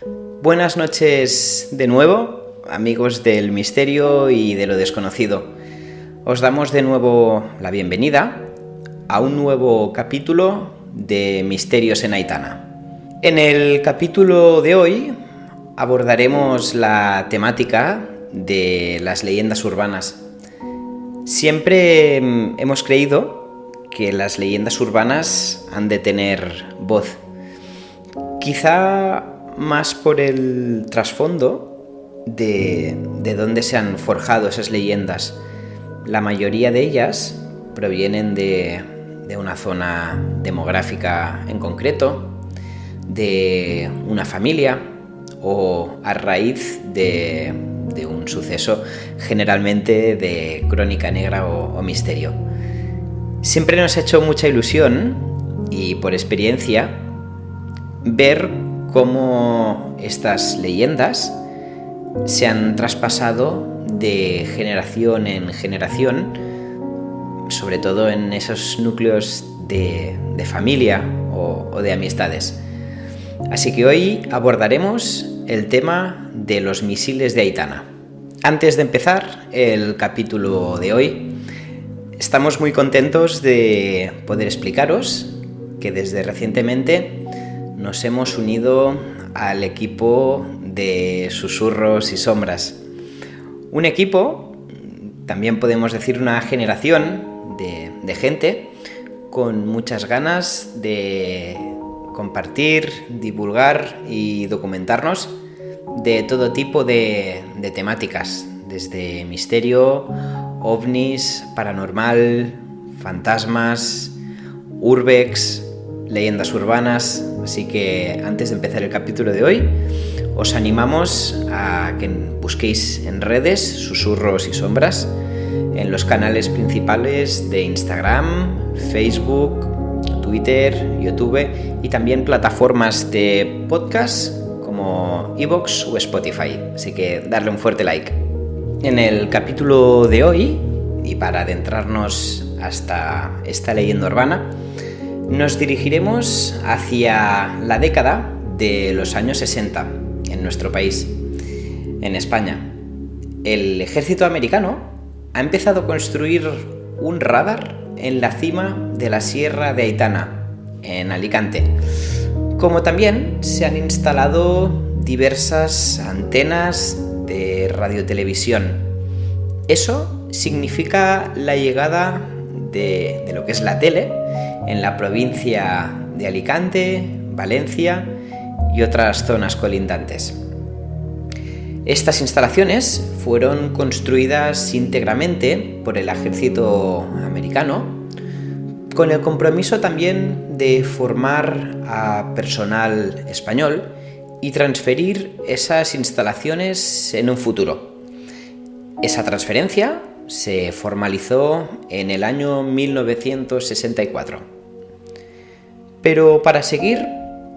Buenas noches de nuevo, amigos del misterio y de lo desconocido. Os damos de nuevo la bienvenida a un nuevo capítulo de Misterios en Aitana. En el capítulo de hoy abordaremos la temática de las leyendas urbanas. Siempre hemos creído que las leyendas urbanas han de tener voz. Quizá más por el trasfondo de dónde se han forjado esas leyendas. La mayoría de ellas provienen de una zona demográfica en concreto, de una familia o a raíz de un suceso, generalmente de crónica negra o misterio. Siempre nos ha hecho mucha ilusión y por experiencia ver cómo estas leyendas se han traspasado de generación en generación, sobre todo en esos núcleos de familia o de amistades. Así que hoy abordaremos el tema de los misiles de Aitana. Antes de empezar el capítulo de hoy, estamos muy contentos de poder explicaros que desde recientemente nos hemos unido al equipo de Susurros y Sombras. Un equipo, también podemos decir una generación de gente con muchas ganas de compartir, divulgar y documentarnos de todo tipo de temáticas, desde misterio, ovnis, paranormal, fantasmas, urbex, leyendas urbanas. Así que antes de empezar el capítulo de hoy, os animamos a que busquéis en redes Susurros y Sombras, en los canales principales de Instagram, Facebook, Twitter, YouTube y también plataformas de podcast como iVoox o Spotify. Así que darle un fuerte like. En el capítulo de hoy, y para adentrarnos hasta esta leyenda urbana, nos dirigiremos hacia la década de los años 60 en nuestro país, en España. El ejército americano ha empezado a construir un radar en la cima de la Sierra de Aitana, en Alicante. Como también se han instalado diversas antenas de radiotelevisión. Eso significa la llegada de lo que es la tele en la provincia de Alicante, Valencia y otras zonas colindantes. Estas instalaciones fueron construidas íntegramente por el ejército americano, con el compromiso también de formar a personal español y transferir esas instalaciones en un futuro. Esa transferencia se formalizó en el año 1964. Pero para seguir,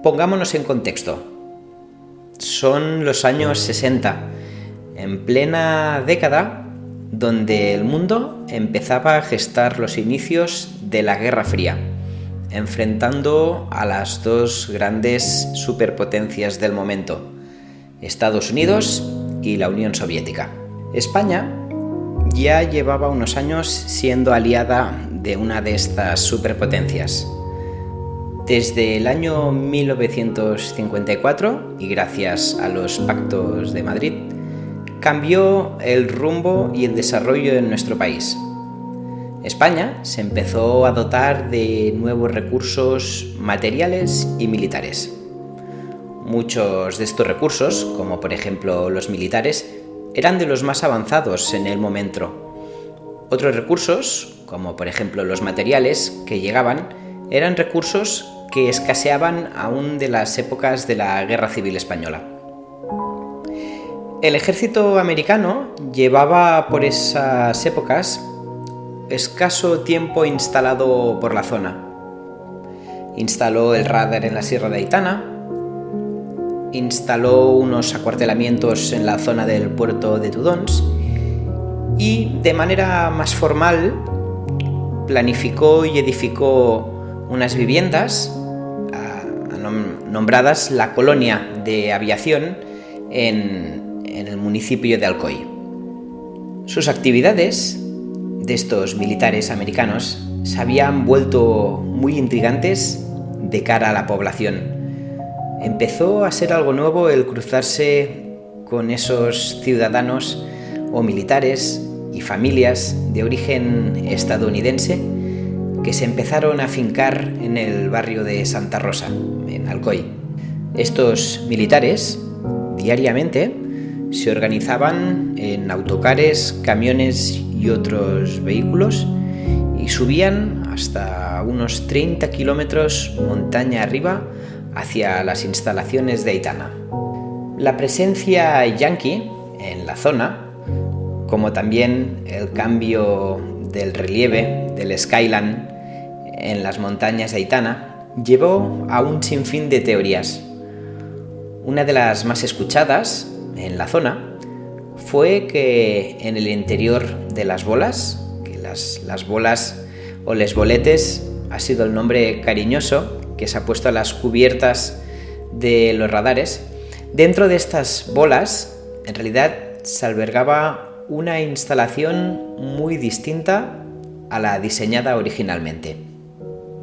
pongámonos en contexto. Son los años 60, en plena década donde el mundo empezaba a gestar los inicios de la Guerra Fría, enfrentando a las dos grandes superpotencias del momento, Estados Unidos y la Unión Soviética. España ya llevaba unos años siendo aliada de una de estas superpotencias. Desde el año 1954, y gracias a los pactos de Madrid, cambió el rumbo y el desarrollo en nuestro país. España se empezó a dotar de nuevos recursos materiales y militares. Muchos de estos recursos, como por ejemplo los militares, eran de los más avanzados en el momento. Otros recursos, como por ejemplo los materiales que llegaban, eran recursos que escaseaban aún de las épocas de la Guerra Civil Española. El ejército americano llevaba por esas épocas escaso tiempo instalado por la zona. Instaló el radar en la Sierra de Aitana, instaló unos acuartelamientos en la zona del puerto de Tudons y, de manera más formal, planificó y edificó unas viviendas nombradas la colonia de aviación en el municipio de Alcoy. Sus actividades de estos militares americanos se habían vuelto muy intrigantes de cara a la población. Empezó a ser algo nuevo el cruzarse con esos ciudadanos o militares y familias de origen estadounidense que se empezaron a afincar en el barrio de Santa Rosa, en Alcoy. Estos militares, diariamente, se organizaban en autocares, camiones y otros vehículos y subían hasta unos 30 kilómetros montaña arriba hacia las instalaciones de Aitana. La presencia yanqui en la zona, como también el cambio del relieve del Skyline en las montañas de Aitana, llevó a un sinfín de teorías. Una de las más escuchadas en la zona fue que en el interior de las bolas, que las bolas o les boletes ha sido el nombre cariñoso que se ha puesto a las cubiertas de los radares, dentro de estas bolas en realidad se albergaba una instalación muy distinta a la diseñada originalmente.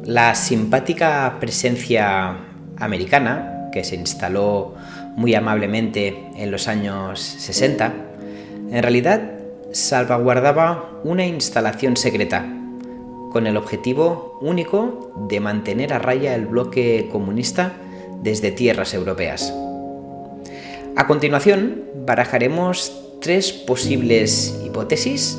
La simpática presencia americana, que se instaló muy amablemente en los años 60, en realidad salvaguardaba una instalación secreta, con el objetivo único de mantener a raya el bloque comunista desde tierras europeas. A continuación, barajaremos 3 posibles hipótesis,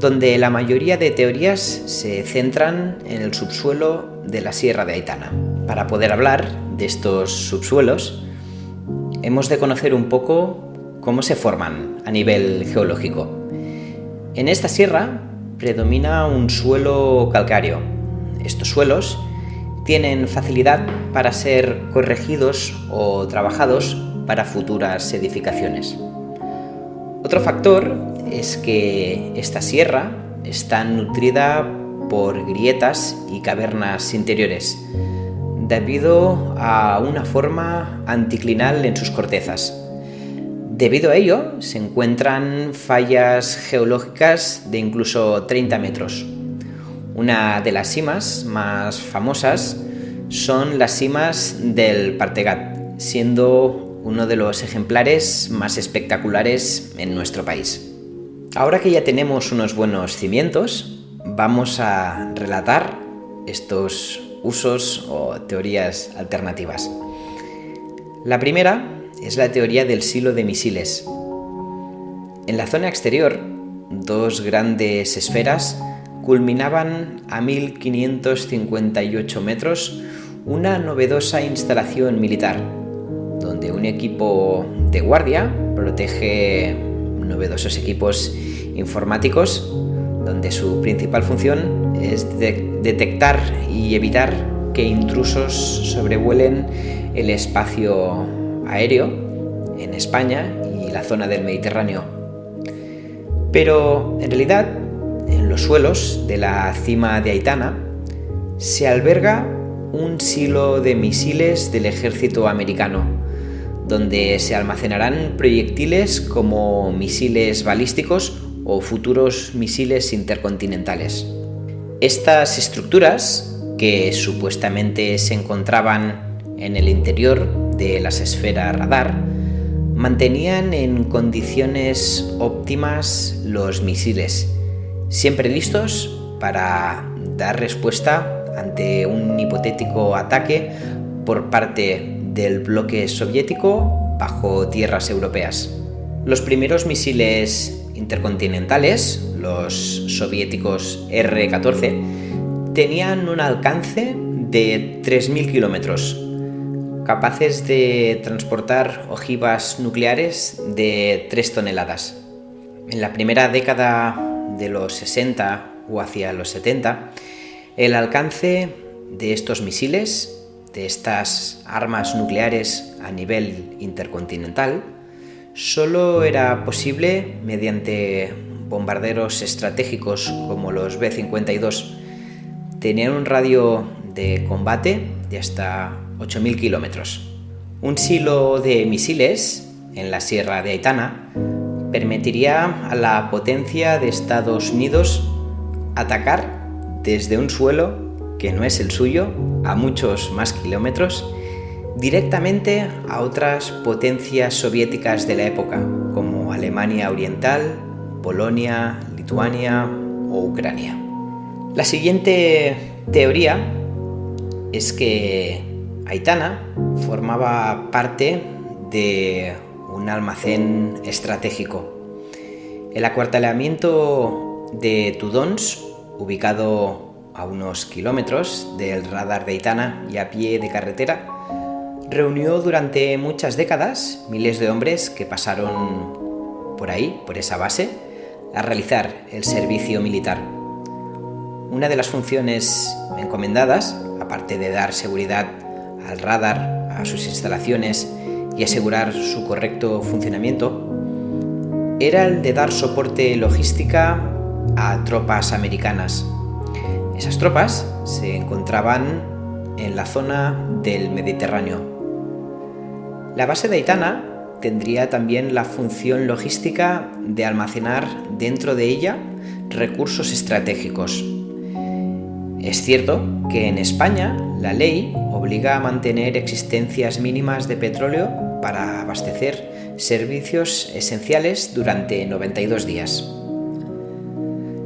donde la mayoría de teorías se centran en el subsuelo de la Sierra de Aitana. Para poder hablar de estos subsuelos, hemos de conocer un poco cómo se forman a nivel geológico. En esta sierra predomina un suelo calcáreo. Estos suelos tienen facilidad para ser corregidos o trabajados para futuras edificaciones. Otro factor es que esta sierra está nutrida por grietas y cavernas interiores, debido a una forma anticlinal en sus cortezas. Debido a ello, se encuentran fallas geológicas de incluso 30 metros. Una de las simas más famosas son las simas del Partegat, siendo uno de los ejemplares más espectaculares en nuestro país. Ahora que ya tenemos unos buenos cimientos, vamos a relatar estos usos o teorías alternativas. La primera es la teoría del silo de misiles. En la zona exterior, 2 grandes esferas culminaban a 1558 metros una novedosa instalación militar, donde un equipo de guardia protege novedosos equipos informáticos, donde su principal función es detectar y evitar que intrusos sobrevuelen el espacio aéreo en España y la zona del Mediterráneo. Pero en realidad, en los suelos de la cima de Aitana se alberga un silo de misiles del ejército americano, donde se almacenarán proyectiles como misiles balísticos o futuros misiles intercontinentales. Estas estructuras, que supuestamente se encontraban en el interior de las esferas radar, mantenían en condiciones óptimas los misiles, siempre listos para dar respuesta ante un hipotético ataque por parte del bloque soviético bajo tierras europeas. Los primeros misiles intercontinentales, los soviéticos R-14, tenían un alcance de 3.000 kilómetros, capaces de transportar ojivas nucleares de 3 toneladas. En la primera década de los 60 o hacia los 70, el alcance de estos misiles, de estas armas nucleares a nivel intercontinental, solo era posible mediante bombarderos estratégicos como los B-52. Tenían un radio de combate de hasta 8.000 kilómetros. Un silo de misiles en la Sierra de Aitana permitiría a la potencia de Estados Unidos atacar desde un suelo que no es el suyo, a muchos más kilómetros, directamente a otras potencias soviéticas de la época, como Alemania Oriental, Polonia, Lituania o Ucrania. La siguiente teoría es que Aitana formaba parte de un almacén estratégico. El acuartelamiento de Tudons, ubicado a unos kilómetros del radar de Aitana y a pie de carretera, reunió durante muchas décadas miles de hombres que pasaron por ahí, por esa base, a realizar el servicio militar. Una de las funciones encomendadas, aparte de dar seguridad al radar, a sus instalaciones y asegurar su correcto funcionamiento, era el de dar soporte logística a tropas americanas. Esas tropas se encontraban en la zona del Mediterráneo. La base de Aitana tendría también la función logística de almacenar dentro de ella recursos estratégicos. Es cierto que en España la ley obliga a mantener existencias mínimas de petróleo para abastecer servicios esenciales durante 92 días.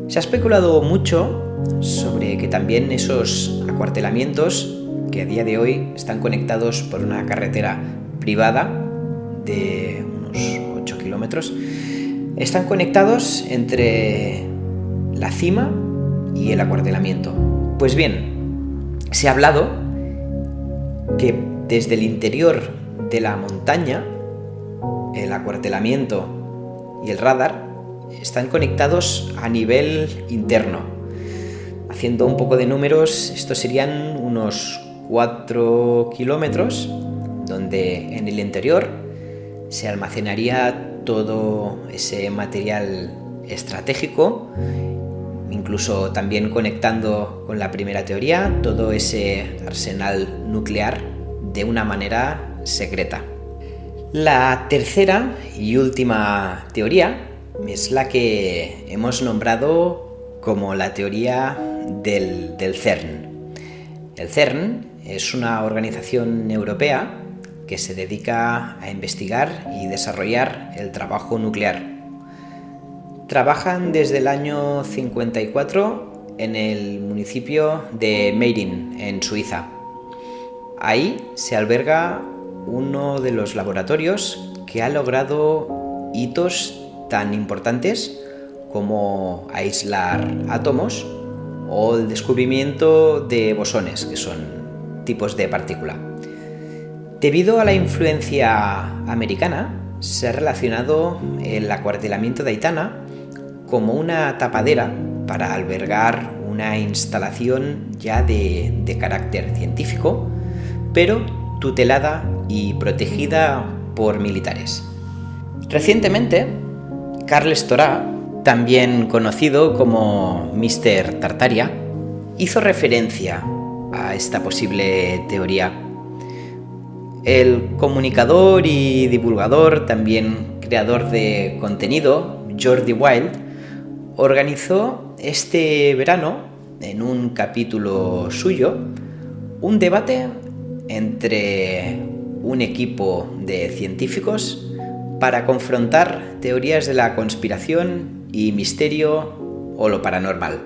Se ha especulado mucho sobre que también esos acuartelamientos, que a día de hoy están conectados por una carretera privada de unos 8 kilómetros, están conectados entre la cima y el acuartelamiento. Pues bien, se ha hablado que desde el interior de la montaña, el acuartelamiento y el radar están conectados a nivel interno. Haciendo un poco de números, estos serían unos 4 kilómetros, donde en el interior se almacenaría todo ese material estratégico, incluso también conectando con la primera teoría, todo ese arsenal nuclear de una manera secreta. La tercera y última teoría es la que hemos nombrado como la teoría del CERN. El CERN es una organización europea que se dedica a investigar y desarrollar el trabajo nuclear. Trabajan desde el año 54 en el municipio de Meiringen, en Suiza. Ahí se alberga uno de los laboratorios que ha logrado hitos tan importantes como aislar átomos o el descubrimiento de bosones, que son tipos de partícula. Debido a la influencia americana, se ha relacionado el acuartelamiento de Aitana como una tapadera para albergar una instalación ya de carácter científico, pero tutelada y protegida por militares. Recientemente, Carles Torà, también conocido como Mr. Tartaria, hizo referencia a esta posible teoría. El comunicador y divulgador, también creador de contenido, Jordi Wild, organizó este verano, en un capítulo suyo, un debate entre un equipo de científicos para confrontar teorías de la conspiración y misterio o lo paranormal.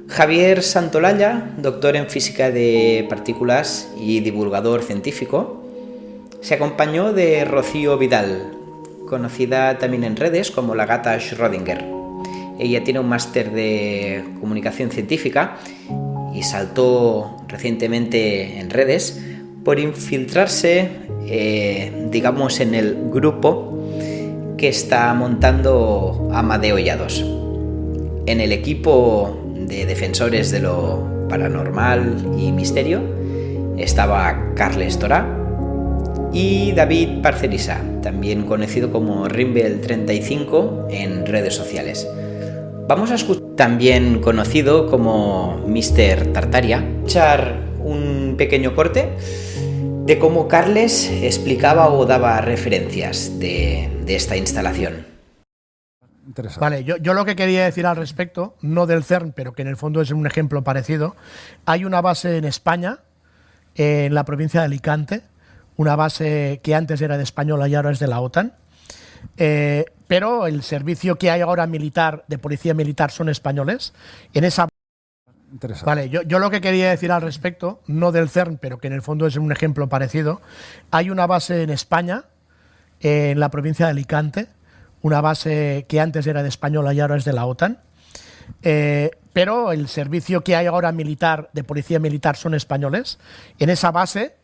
Javier Santolaya, doctor en física de partículas y divulgador científico, se acompañó de Rocío Vidal, conocida también en redes como la gata Schrödinger. Ella tiene un máster de comunicación científica y saltó recientemente en redes por infiltrarse, digamos, en el grupo que está montando Amadeo Llados. En el equipo de defensores de lo paranormal y misterio estaba Carles Torà y David Parcerisa, también conocido como Rimbel35 en redes sociales. Vamos a escuchar, también conocido como Mr. Tartaria, echar un pequeño corte de cómo Carles explicaba o daba referencias de esta instalación. Vale, yo lo que quería decir al respecto, no del CERN, pero que en el fondo es un ejemplo parecido, hay una base en España, en la provincia de Alicante, una base que antes era de Española y ahora es de la OTAN, pero el servicio que hay ahora militar, de policía militar, son españoles. En esa Vale, yo lo que quería decir al respecto, no del CERN, pero que en el fondo es un ejemplo parecido, hay una base en España, en la provincia de Alicante, una base que antes era de Española y ahora es de la OTAN, pero el servicio que hay ahora militar, de policía militar, son españoles. En esa base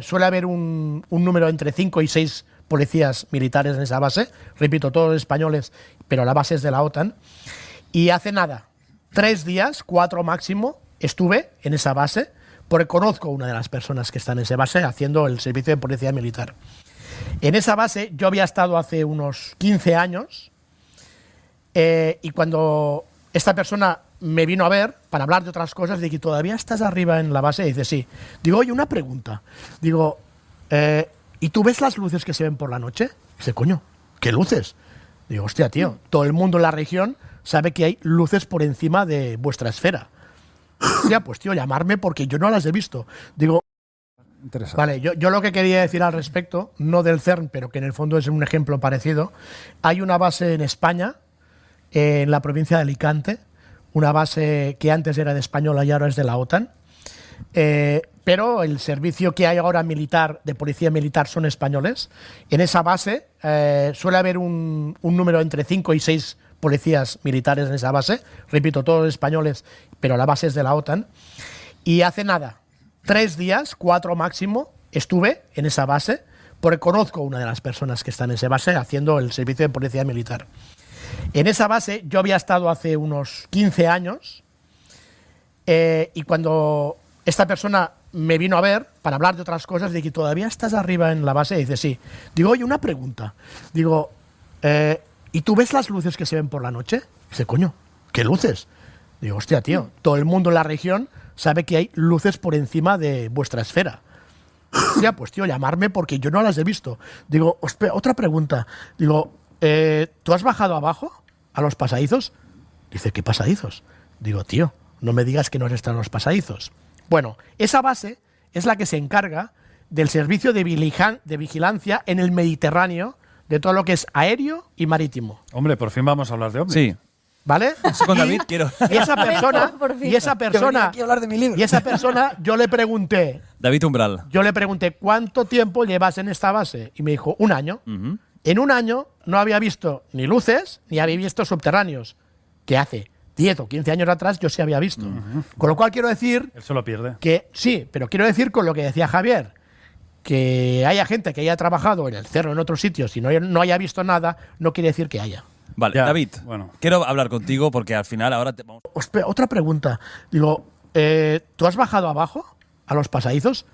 suele haber un número entre 5 y 6 policías militares en esa base, repito, todos españoles, pero la base es de la OTAN, y hace nada, 3 días, 4 máximo, estuve en esa base, porque conozco a una de las personas que están en esa base haciendo el servicio de policía militar. En esa base yo había estado hace unos 15 años y cuando esta persona me vino a ver para hablar de otras cosas, dije, ¿todavía estás arriba en la base? Y dice, sí. Digo, oye, una pregunta. Digo, ¿y tú ves las luces que se ven por la noche? Dice, coño, ¿qué luces? Digo, hostia, tío, todo el mundo en la región sabe que hay luces por encima de vuestra esfera. Hostia, pues tío, llamarme porque yo no las he visto. Digo, vale, yo lo que quería decir al respecto, no del CERN, pero que en el fondo es un ejemplo parecido, hay una base en España, en la provincia de Alicante, una base que antes era de Española y ahora es de la OTAN, pero el servicio que hay ahora militar, de policía militar, son españoles. En esa base suele haber un número entre 5 y 6 policías militares en esa base, repito, todos españoles, pero la base es de la OTAN, y hace nada, 3 días, 4 máximo, estuve en esa base, porque conozco a una de las personas que están en esa base haciendo el servicio de policía militar. En esa base yo había estado hace unos 15 años y cuando esta persona me vino a ver para hablar de otras cosas, dije, ¿todavía estás arriba en la base? Y dice, sí. Digo, oye, una pregunta. Digo, ¿y tú ves las luces que se ven por la noche? Dice, coño, ¿qué luces? Digo, hostia, tío, todo el mundo en la región sabe que hay luces por encima de vuestra esfera. Hostia, pues tío, llamarme porque yo no las he visto. Digo, otra pregunta. Digo, ¿tú has bajado abajo a los pasadizos? Dice, ¿qué pasadizos? Digo, tío, no me digas que no están los pasadizos. Bueno, esa base es la que se encarga del servicio de vigilancia en el Mediterráneo, de todo lo que es aéreo y marítimo. Hombre, por fin vamos a hablar de ovnis. Sí. ¿Vale? Con David quiero. Y esa persona, yo le pregunté, David Umbral. ¿cuánto tiempo llevas en esta base? Y me dijo, 1 año. En 1 año no había visto ni luces, ni había visto subterráneos. ¿Qué hace? 10 o 15 años atrás yo sí había visto. Con lo cual quiero decir Él se lo pierde. que sí, pero quiero decir con lo que decía Javier, que haya gente que haya trabajado en el cerro, en otros sitios, y no haya visto nada, no quiere decir que haya. Vale, Ya, David, bueno. quiero hablar contigo porque al final ahora te vamos. Otra pregunta. Digo, ¿tú has bajado abajo a los pasadizos?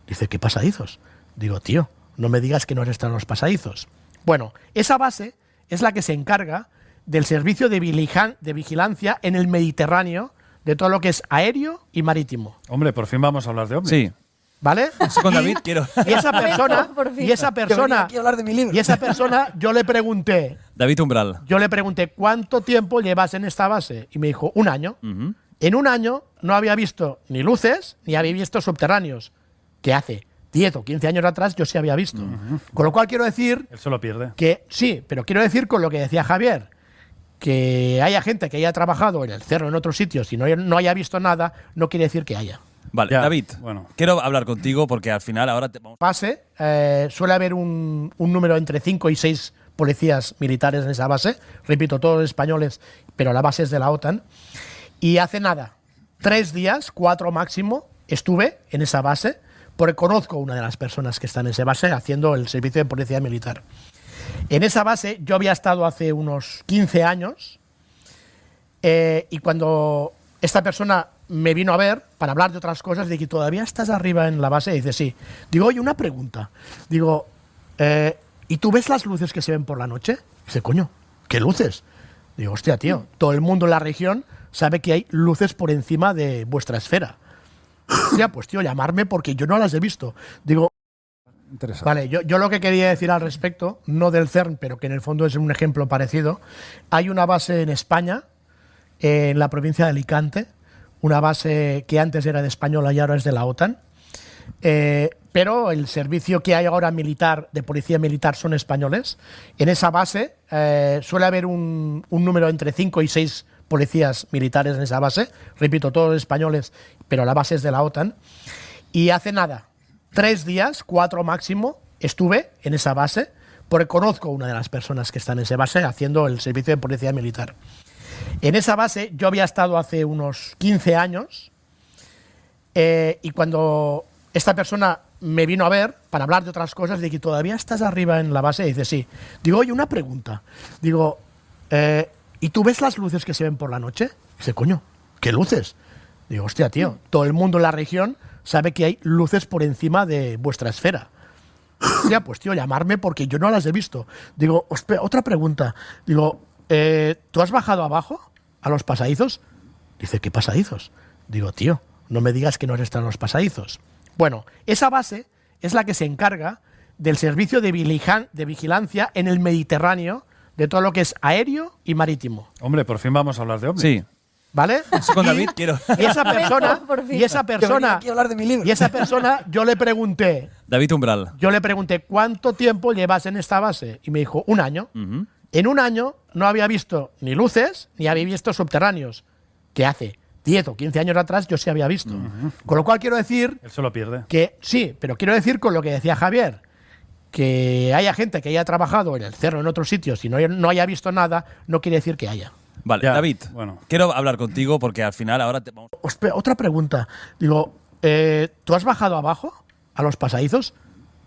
Dice, ¿qué pasadizos? Digo, tío, no me digas que no están los pasadizos. Bueno, esa base es la que se encarga del servicio de vigilancia en el Mediterráneo, de todo lo que es aéreo y marítimo. Hombre, por fin vamos a hablar de ovnis. Sí. ¿Vale? Con David quiero. Y esa persona, yo le pregunté, David Umbral. ¿cuánto tiempo llevas en esta base? Y me dijo, 1 año. En 1 año no había visto ni luces, ni había visto subterráneos. ¿Qué hace? 10 o 15 años atrás yo sí había visto. Con lo cual quiero decir Él se lo pierde. que sí, pero quiero decir con lo que decía Javier, que haya gente que haya trabajado en el cerro, en otros sitios, y no haya visto nada, no quiere decir que haya. Vale, Ya, David, bueno. quiero hablar contigo porque al final ahora te vamos. Base, suele haber un número entre 5 y 6 policías militares en esa base, repito, todos españoles, pero la base es de la OTAN, y hace nada, 3 días, 4 máximo, estuve en esa base, porque conozco a una de las personas que están en esa base haciendo el servicio de policía militar. En esa base yo había estado hace unos 15 años y cuando esta persona me vino a ver para hablar de otras cosas, dije, ¿todavía estás arriba en la base? Y dice, sí. Digo, oye, una pregunta. Digo, ¿y tú ves las luces que se ven por la noche? Dice, coño, ¿qué luces? Digo, hostia, tío, todo el mundo en la región sabe que hay luces por encima de vuestra esfera. Ya, pues tío, llamarme porque yo no las he visto. Digo, vale, yo lo que quería decir al respecto, no del CERN, pero que en el fondo es un ejemplo parecido. Hay una base en España, en la provincia de Alicante, una base que antes era de Española y ahora es de la OTAN. Pero el servicio que hay ahora militar, de policía militar, son españoles. En esa base suele haber un número entre 5 y 6 policías militares en esa base. Repito, todos españoles, pero la base es de la OTAN. Y hace nada, 3 días, 4 máximo, estuve en esa base, porque conozco a una de las personas que están en esa base haciendo el servicio de policía militar. En esa base yo había estado hace unos 15 años y cuando esta persona me vino a ver para hablar de otras cosas, dije, ¿todavía estás arriba en la base? Y dice, sí. Digo, oye, una pregunta. Digo, ¿y tú ves las luces que se ven por la noche? Dice, coño, ¿qué luces? Digo, hostia, tío, todo el mundo en la región sabe que hay luces por encima de vuestra esfera. Ya, pues tío, llamarme porque yo no las he visto. Digo, otra pregunta. Digo, ¿tú has bajado abajo a los pasadizos? Dice, ¿qué pasadizos? Digo, tío, no me digas que no están en los pasadizos. Bueno, esa base es la que se encarga del servicio de vigilancia en el Mediterráneo, de todo lo que es aéreo y marítimo. Hombre, por fin vamos a hablar de ovnis. Sí. ¿Vale? Con David quiero. Y esa persona, yo le pregunté, David Umbral. ¿cuánto tiempo llevas en esta base? Y me dijo, 1 año. En 1 año no había visto ni luces, ni había visto subterráneos. ¿Qué hace? 10 o 15 años atrás yo sí había visto. Con lo cual quiero decir... Él se lo pierde. Que sí, pero quiero decir con lo que decía Javier, que haya gente que haya trabajado en el cerro, en otros sitios, y no haya visto nada, no quiere decir que haya. Vale, ya, David, bueno, quiero hablar contigo porque al final ahora te vamos... Otra pregunta. Digo, ¿tú has bajado abajo a los pasadizos?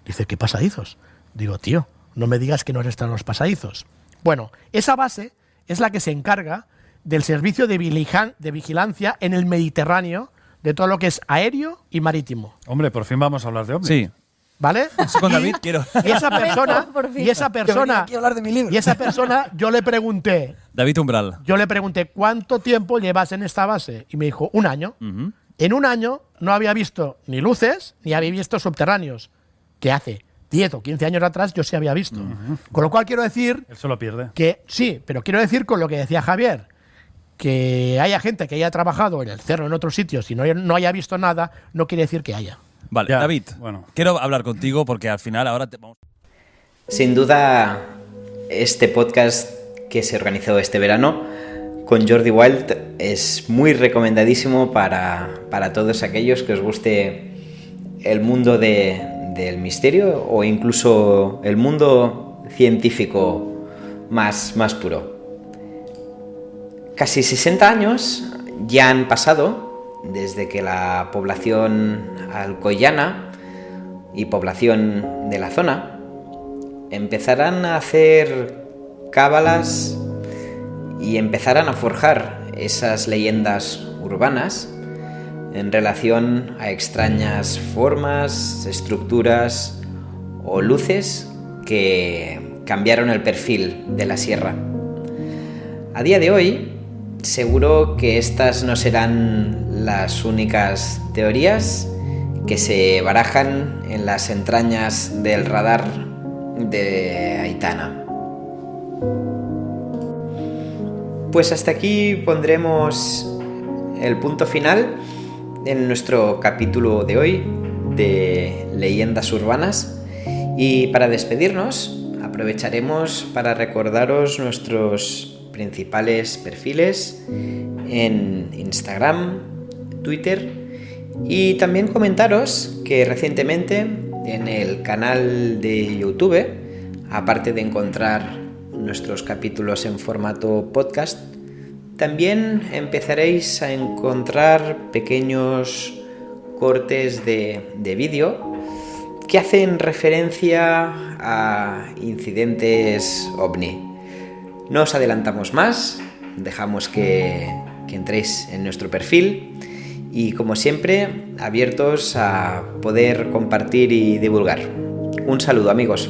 Dice, ¿qué pasadizos? Digo, tío, no me digas que no están los pasadizos. Bueno, esa base es la que se encarga del servicio de vigilancia en el Mediterráneo, de todo lo que es aéreo y marítimo. Hombre, por fin vamos a hablar de ovnis. Sí. ¿Vale? Con David quiero. Y esa persona, yo le pregunté. David Umbral. Yo le pregunté, ¿cuánto tiempo llevas en esta base? Y me dijo, 1 año. En 1 año no había visto ni luces, ni había visto subterráneos. ¿Qué hace? 10 o 15 años atrás yo sí había visto. Con lo cual quiero decir... Él se lo pierde. Que sí, pero quiero decir con lo que decía Javier, que haya gente que haya trabajado en el cerro, en otros sitios, y no haya visto nada, no quiere decir que haya. Vale, ya, David, bueno, quiero hablar contigo porque al final ahora te vamos... Sin duda, este podcast que se organizó este verano con Jordi Wild es muy recomendadísimo para todos aquellos que os guste el mundo del misterio o incluso el mundo científico más puro. Casi 60 años ya han pasado desde que la población alcoyana y población de la zona empezarán a hacer cábalas y empezarán a forjar esas leyendas urbanas en relación a extrañas formas, estructuras o luces que cambiaron el perfil de la sierra. A día de hoy, seguro que estas no serán las únicas teorías que se barajan en las entrañas del radar de Aitana. Pues hasta aquí pondremos el punto final en nuestro capítulo de hoy de Leyendas Urbanas, y para despedirnos aprovecharemos para recordaros nuestros principales perfiles en Instagram, Twitter, y también comentaros que recientemente en el canal de YouTube, aparte de encontrar nuestros capítulos en formato podcast, también empezaréis a encontrar pequeños cortes de vídeo que hacen referencia a incidentes ovni. No os adelantamos más, dejamos que entréis en nuestro perfil y, como siempre, abiertos a poder compartir y divulgar. Un saludo, amigos.